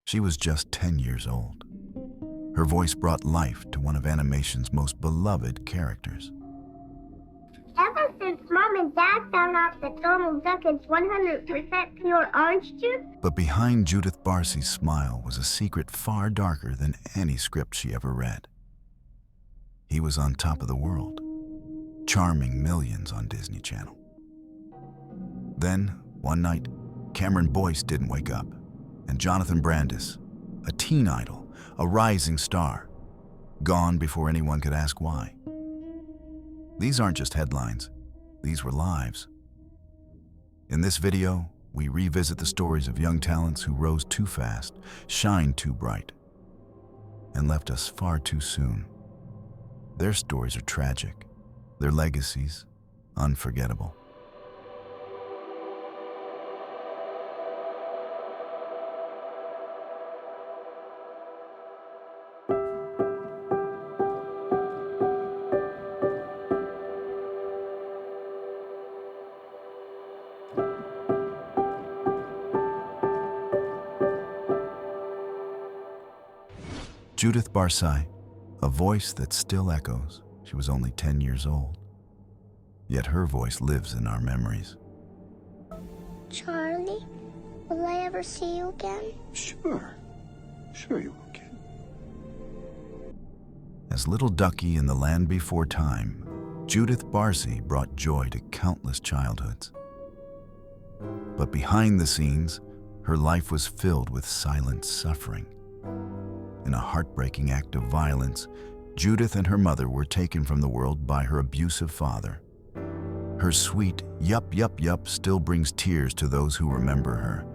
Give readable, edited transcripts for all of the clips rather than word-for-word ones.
She was just 10 years old. Her voice brought life to one of animation's most beloved characters. Ever since Mom and Dad found out that Donald Duck is 100% pure orange juice. But behind Judith Barsi's smile was a secret far darker than any script she ever read. He was on top of the world, charming millions on Disney Channel. Then, one night, Cameron Boyce didn't wake up, and Jonathan Brandis, a teen idol, a rising star, gone before anyone could ask why. These aren't just headlines, these were lives. In this video, we revisit the stories of young talents who rose too fast, shined too bright, and left us far too soon. Their stories are tragic, their legacies unforgettable. Judith Barsi, a voice that still echoes. She was only 10 years old. Yet her voice lives in our memories. Charlie, will I ever see you again? Sure you will, kid. As little Ducky in the land before time, Judith Barsi brought joy to countless childhoods. But behind the scenes, her life was filled with silent suffering. In a heartbreaking act of violence, Judith and her mother were taken from the world by her abusive father. Her sweet yup, yup, yup still brings tears to those who remember her.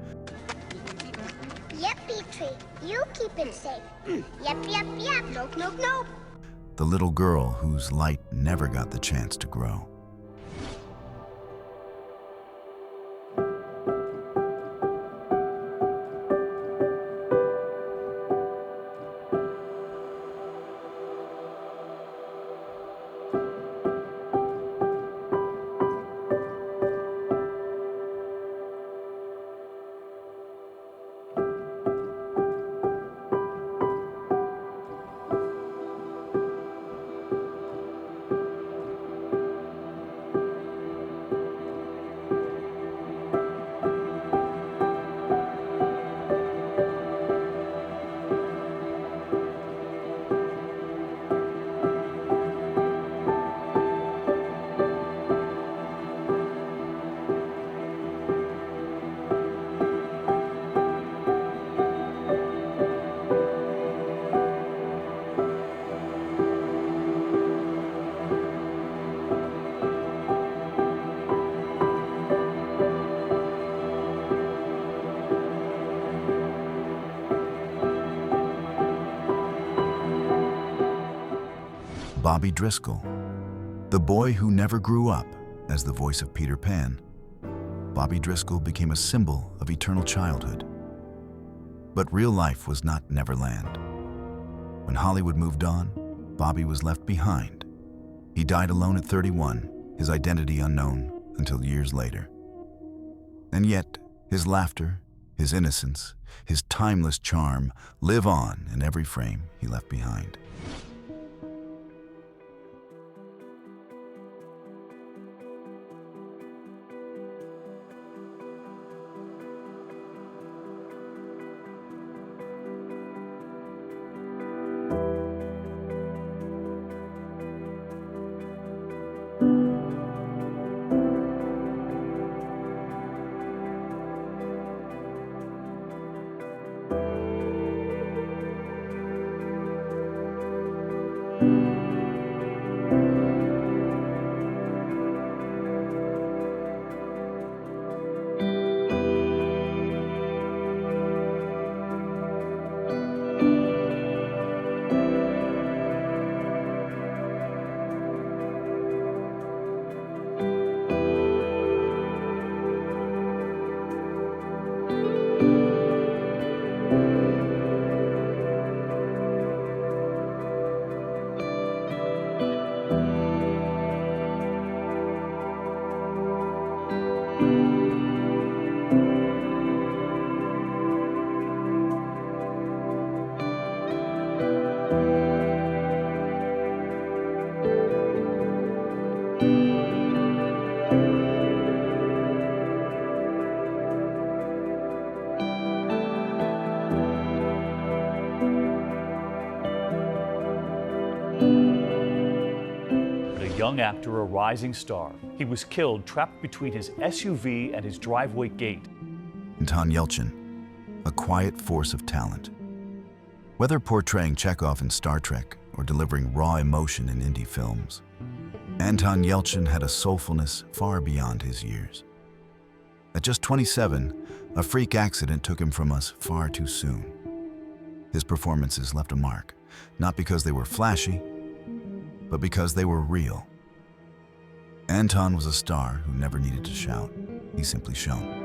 Yep, Petrie, you keep him safe. Yep, yep, yep, nope, nope, nope. The little girl whose light never got the chance to grow. Bobby Driscoll, the boy who never grew up as the voice of Peter Pan. Bobby Driscoll became a symbol of eternal childhood. But real life was not Neverland. When Hollywood moved on, Bobby was left behind. He died alone at 31, his identity unknown until years later. And yet, his laughter, his innocence, his timeless charm live on in every frame he left behind. young actor a rising star. He was killed trapped between his SUV and his driveway gate. Anton Yelchin, a quiet force of talent. Whether portraying Chekhov in Star Trek or delivering raw emotion in indie films, Anton Yelchin had a soulfulness far beyond his years. At just 27, a freak accident took him from us far too soon. His performances left a mark, not because they were flashy, but because they were real. Anton was a star who never needed to shout. He simply shone.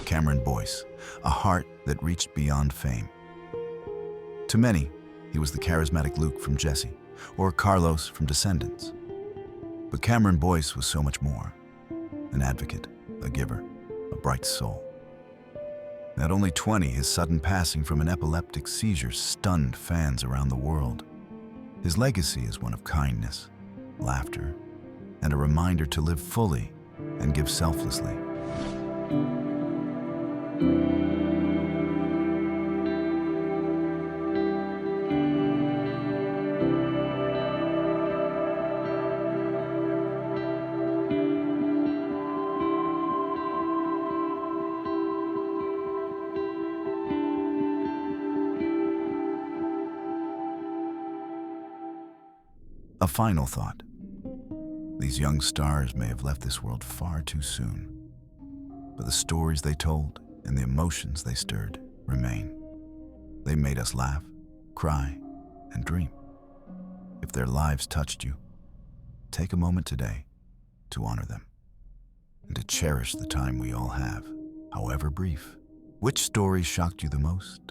Cameron Boyce, a heart that reached beyond fame. To many, he was the charismatic Luke from Jesse, or Carlos from Descendants. But Cameron Boyce was so much more. An advocate, a giver, a bright soul. At only 20, his sudden passing from an epileptic seizure stunned fans around the world. His legacy is one of kindness, laughter, and a reminder to live fully and give selflessly. A final thought. These young stars may have left this world far too soon, but the stories they told and the emotions they stirred remain. They made us laugh, cry, and dream. If their lives touched you, take a moment today to honor them and to cherish the time we all have, however brief. Which story shocked you the most?